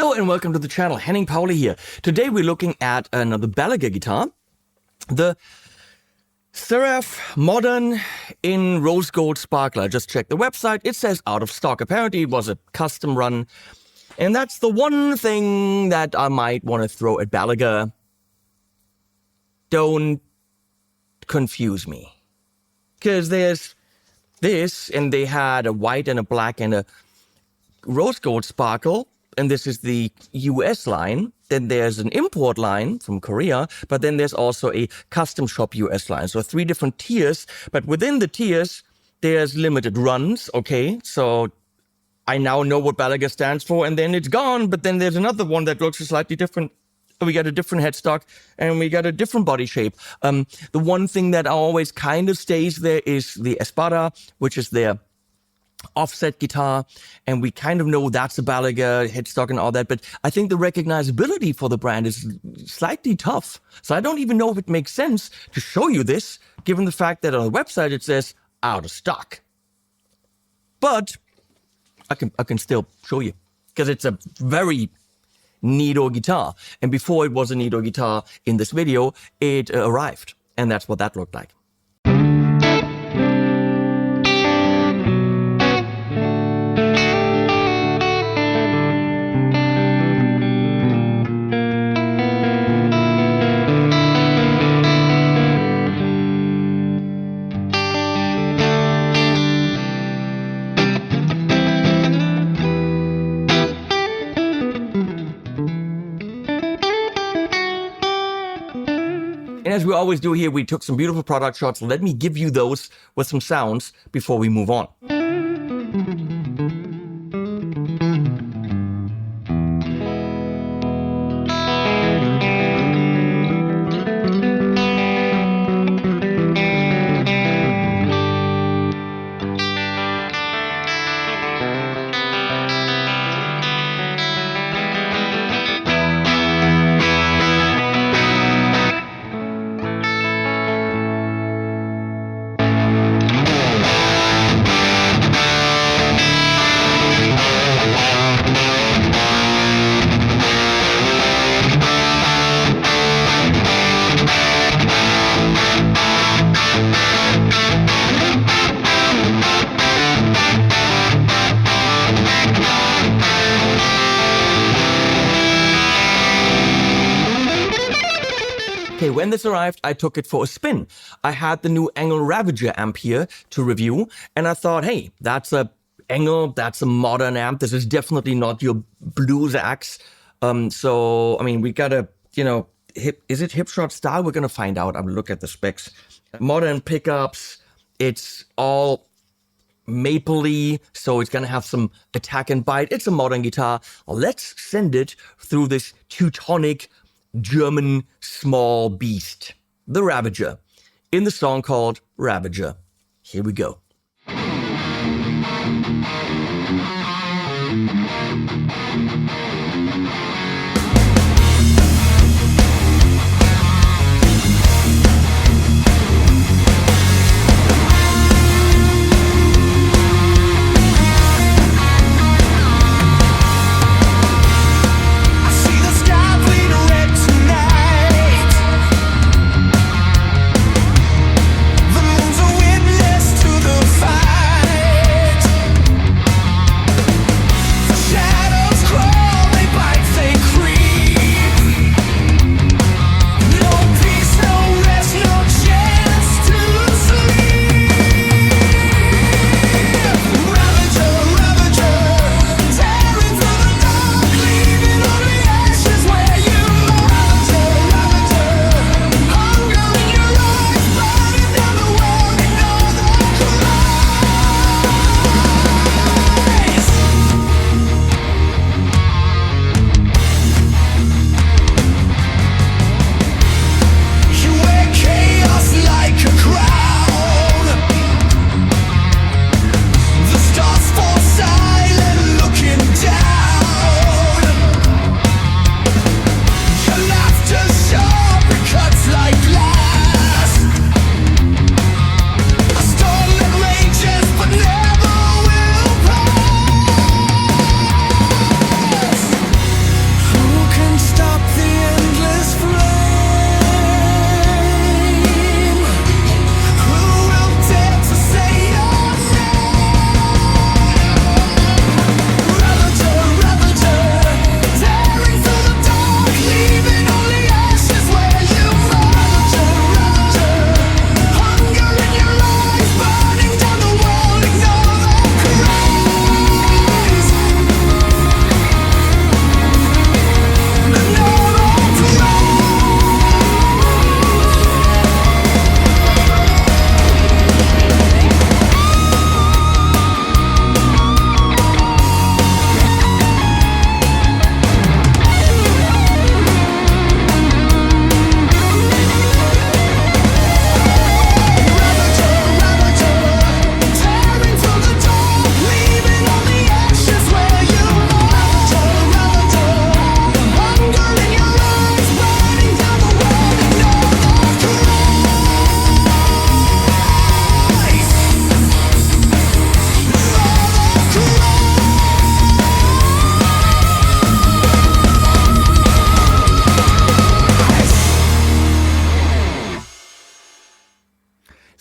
Hello and welcome to the channel, Henning Pauli here. Today we're looking at another Balaguer guitar, the Seraph Modern in Rose Gold Sparkler. I just checked the website, it says out of stock. Apparently it was a custom run, and that's the one thing that I might want to throw at Balaguer. Don't confuse me. Because there's this, and they had a white and a black and a rose gold sparkle, and this is the US line. Then there's an import line from Korea, but then there's also a custom shop US line. So 3 different tiers, but within the tiers, there's limited runs, okay? So I now know what Balaguer stands for, and then it's gone, but then there's another one that looks slightly different. We got a different headstock, and we got a different body shape. The one thing that always kind of stays there is the Espada, which is their offset guitar, and we kind of know that's a Balaguer headstock and all that, but I think the recognizability for the brand is slightly tough. So I don't even know if it makes sense to show you this, given the fact that on the website it says out of stock. But I can still show you, because it's a very neato guitar. And before it was a neato guitar in this video, it arrived, and that's what that looked like. And as we always do here, we took some beautiful product shots. Let me give you those with some sounds before we move on. Okay, when this arrived, I took it for a spin. I had the new Engel Ravager amp here to review, and I thought, hey, that's a Engel, that's a modern amp. This is definitely not your blues axe. So, I mean, we gotta, is it hip shot style? We're gonna find out. I'm gonna look at the specs. Modern pickups, it's all mapley, so it's gonna have some attack and bite. It's a modern guitar. Let's send it through this Teutonic German small beast, the Ravager, in the song called Ravager. Here we go. The moon's a witness to the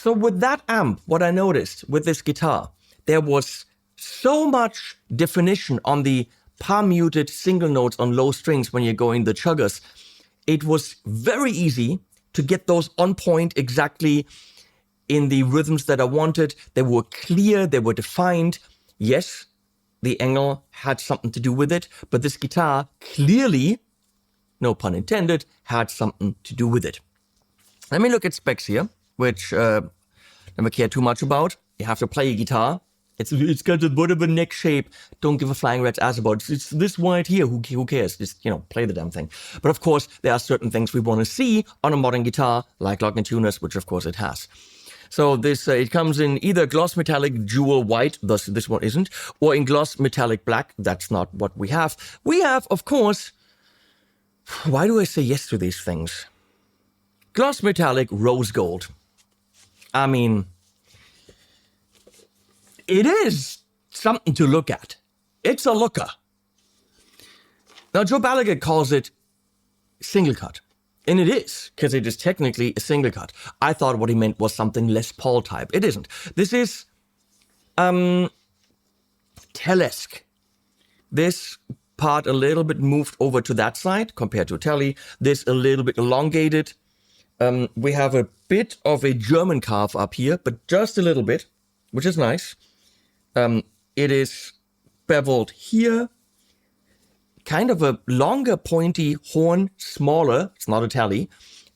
So with that amp, what I noticed with this guitar, there was so much definition on the palm muted single notes on low strings when you're going the chuggers. It was very easy to get those on point exactly in the rhythms that I wanted. They were clear, they were defined. Yes, the angle had something to do with it, but this guitar clearly, no pun intended, had something to do with it. Let me look at specs here, which never care too much about. You have to play a guitar. It's got a bit of a neck shape. Don't give a flying rat's ass about it. It's this wide here. Who cares? Just, play the damn thing. But of course, there are certain things we want to see on a modern guitar, like Lock and Tuners, which of course it has. So this it comes in either gloss metallic jewel white, thus this one isn't, or in gloss metallic black. That's not what we have. We have, of course, why do I say yes to these things? Gloss metallic rose gold. I mean, it is something to look at. It's a looker. Now, Joe Balaguer calls it single cut. And it is, because it is technically a single cut. I thought what he meant was something Les Paul type. It isn't. This is Telesque. This part a little bit moved over to that side compared to Telly. This a little bit elongated. We have a bit of a German carve up here, but just a little bit, which is nice. It is beveled here. Kind of a longer pointy horn, smaller, it's not a Tally,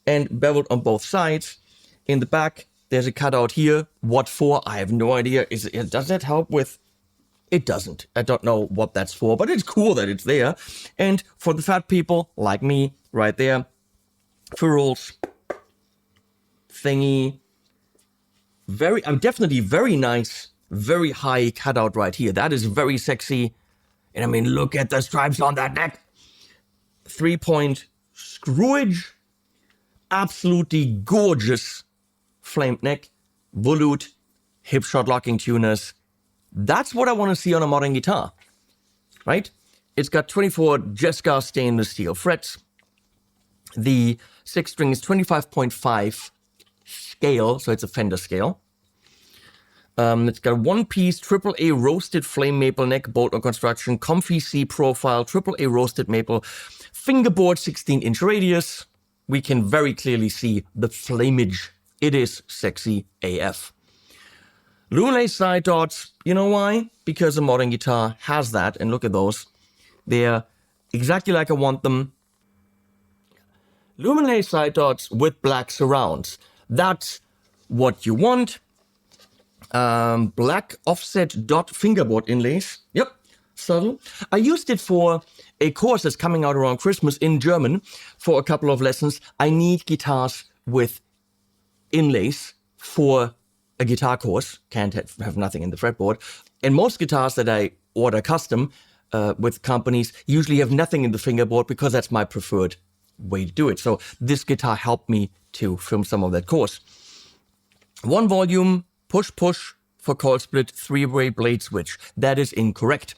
and beveled on both sides. In the back, there's a cutout here. What for? I have no idea. Does that help with? It doesn't. I don't know what that's for, but it's cool that it's there. And for the fat people like me, right there, ferrules, thingy, definitely very nice, very high cutout right here. That is very sexy. And I mean, look at the stripes on that neck. 3-point screwage. Absolutely gorgeous flamed neck. Volute, hip shot locking tuners. That's what I want to see on a modern guitar, right? It's got 24 Jesca stainless steel frets. The 6th string is 25.5 scale, so it's a Fender scale. It's got a one-piece AAA roasted flame maple neck, bolt-on construction, comfy C profile, AAA roasted maple, fingerboard 16-inch radius. We can very clearly see the flamage. It is sexy AF. Luminate side dots, you know why? Because a modern guitar has that, and look at those. They're exactly like I want them. Luminate side dots with black surrounds. That's what you want. Black offset dot fingerboard inlays. Yep, subtle. I used it for a course that's coming out around Christmas in German for a couple of lessons. I need guitars with inlays for a guitar course. Can't have nothing in the fretboard. And most guitars that I order custom with companies usually have nothing in the fingerboard because that's my preferred way to do it. So this guitar helped me to film some of that course. 1 volume, push for coil split, 3-way blade switch. That is incorrect.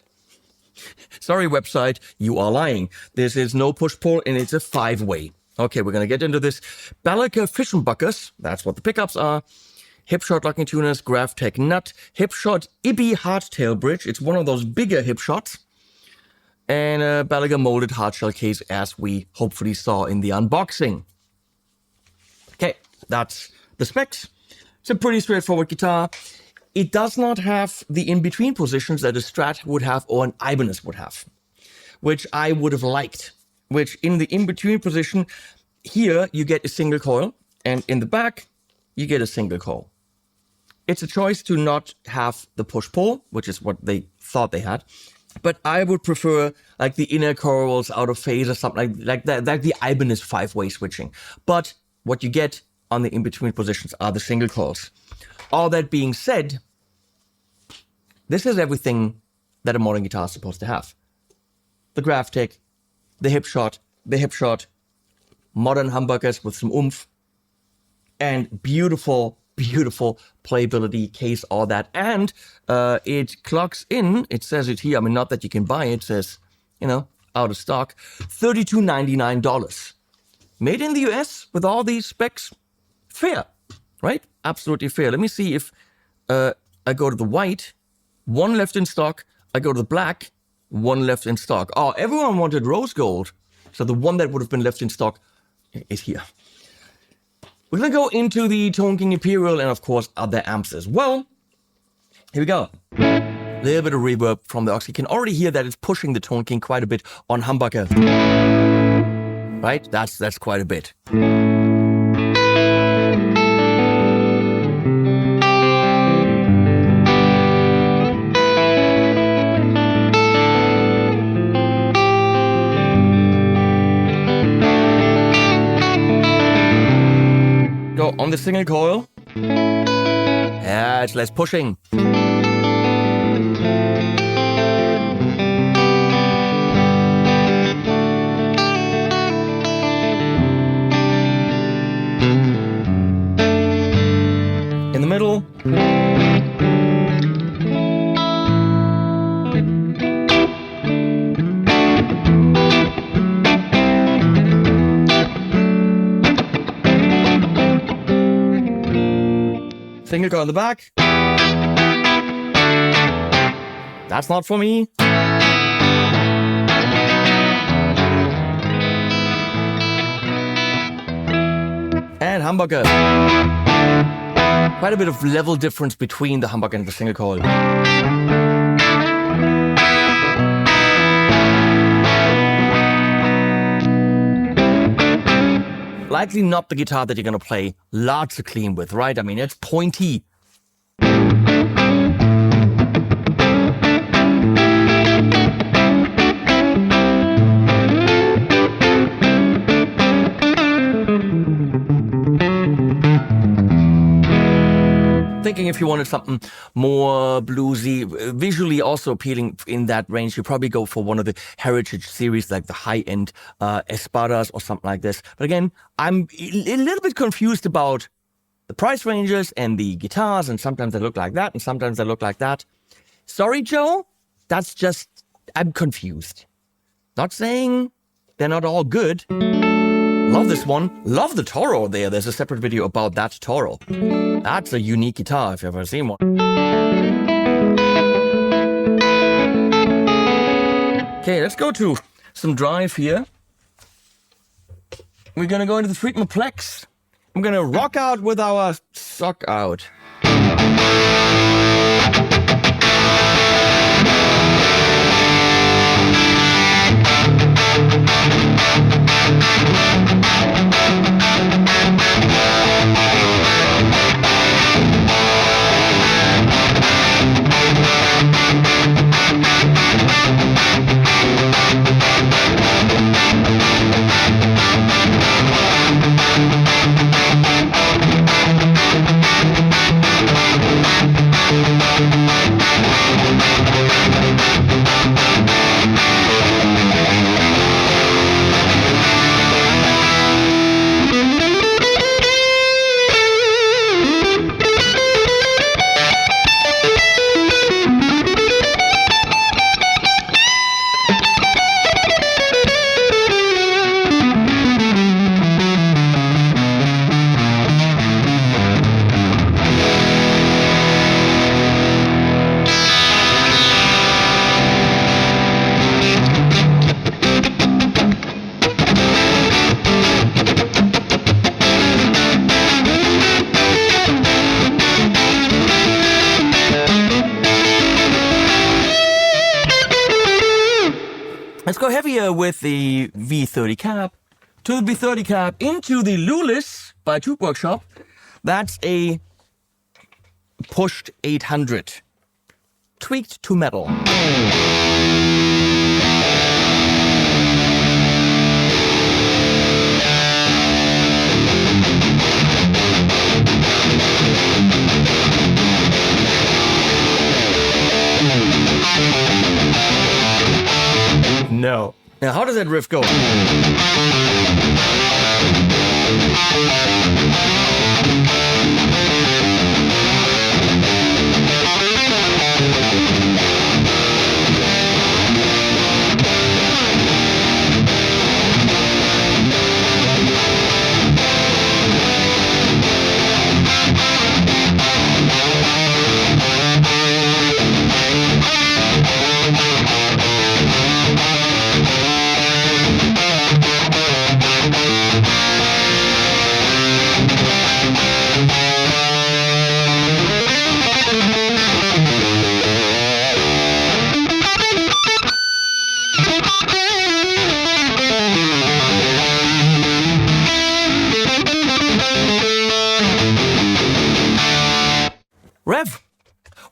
Sorry, website, you are lying. This is no push-pull and it's a 5-way. Okay, we're going to get into this. Balaguer Fischenbuckers, that's what the pickups are. Hipshot locking tuners, Graphtec nut. Hipshot Ibby hardtail bridge. It's one of those bigger hipshots. And a Balaguer molded hardshell case as we hopefully saw in the unboxing. Okay, that's the specs. It's a pretty straightforward guitar. It does not have the in-between positions that a Strat would have or an Ibanez would have, which I would have liked. Which in the in-between position, here you get a single coil, and in the back, you get a single coil. It's a choice to not have the push-pull, which is what they thought they had. But I would prefer like the inner coils out of phase or something like that, like the Ibanez 5-way switching. But what you get on the in-between positions are the single coils. All that being said, this is everything that a modern guitar is supposed to have. The Graphtec, the hipshot, modern humbuckers with some oomph, and beautiful playability, case, all that. And it clocks in, it says it here, I mean, not that you can buy it, it says, out of stock, $32.99. Made in the US with all these specs, fair, right? absolutely fair. Let me see if I go to the white, 1 left in stock. I go to the black, 1 left in stock. Oh, everyone wanted rose gold. So the one that would have been left in stock is here. We're going to go into the Tone King Imperial and, of course, other amps as well. Here we go. A little bit of reverb from the aux. You can already hear that it's pushing the Tone King quite a bit on humbucker. Right? That's quite a bit. Go on the single coil. Yeah, it's less pushing. In the middle. Single coil in the back. That's not for me. And humbucker. Quite a bit of level difference between the humbucker and the single coil. Likely not the guitar that you're going to play lots of clean with, right? I mean, it's pointy. Thinking if you wanted something more bluesy, visually also appealing in that range, you probably go for one of the Heritage series, like the high-end Espadas or something like this. But again, I'm a little bit confused about the price ranges and the guitars, and sometimes they look like that, and sometimes they look like that. Sorry, Joe, that's just, I'm confused. Not saying they're not all good. Love this one. Love the Toro there. There's a separate video about that Toro. That's a unique guitar if you've ever seen one. Okay, let's go to some drive here. We're gonna go into the treatment plex. I'm gonna rock out with our sock out. Let's go heavier with the V30 cab. To the V30 cab into the Lulis by Tube Workshop. That's a pushed 800. Tweaked to metal. No. Now, how does that riff go?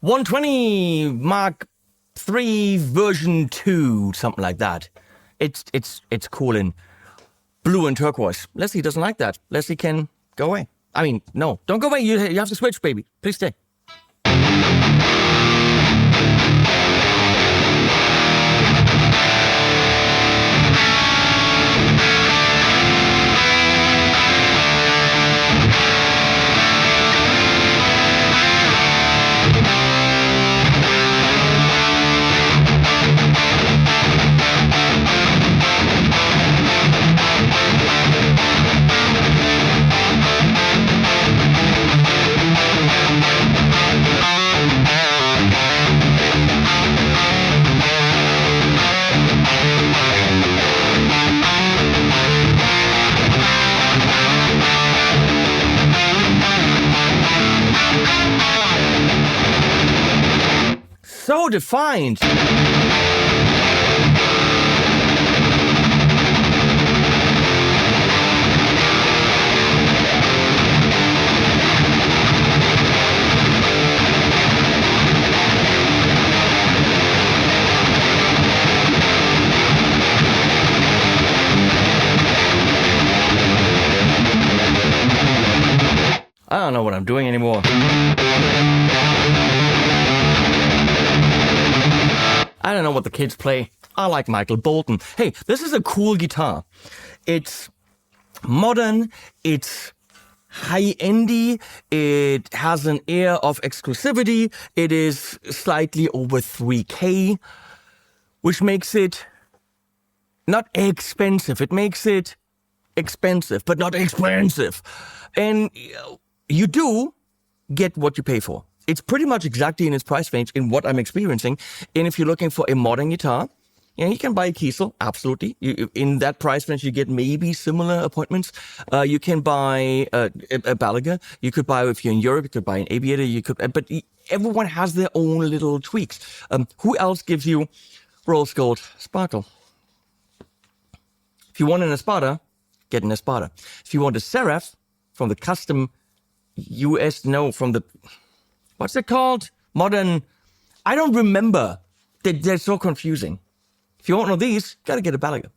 120 Mark III version 2, something like that. It's cool in blue and turquoise. Leslie doesn't like that. Leslie can go away. I mean, no, don't go away. You have to switch, baby. Please stay. So defined. I don't know what I'm doing anymore. I don't know what the kids play. I like Michael Bolton. Hey, this is a cool guitar. It's modern, it's high-endy, it has an air of exclusivity, it is slightly over 3K, which makes it not expensive. It makes it expensive, but not expensive. And you do get what you pay for. It's pretty much exactly in its price range in what I'm experiencing. And if you're looking for a modern guitar, you can buy a Kiesel, absolutely. In that price range, you get maybe similar appointments. You can buy a Balaguer. You could buy, if you're in Europe, you could buy an Aviator. But everyone has their own little tweaks. Who else gives you rose gold sparkle? If you want an Espada, get an Espada. If you want a Seraph from the custom from the... What's it called? Modern. I don't remember. They're so confusing. If you want one of these, gotta get a Balaguer.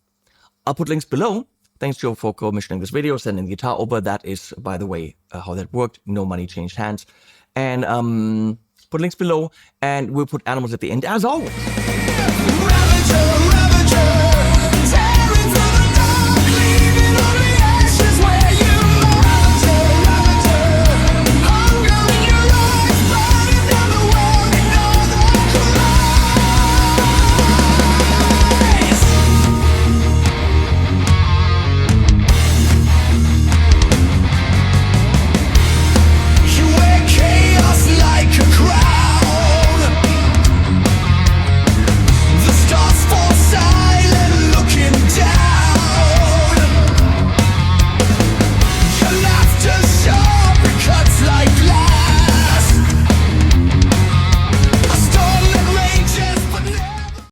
I'll put links below. Thanks, Joe, for commissioning this video, sending the guitar over. That is, by the way, how that worked. No money changed hands. And put links below, and we'll put animals at the end, as always.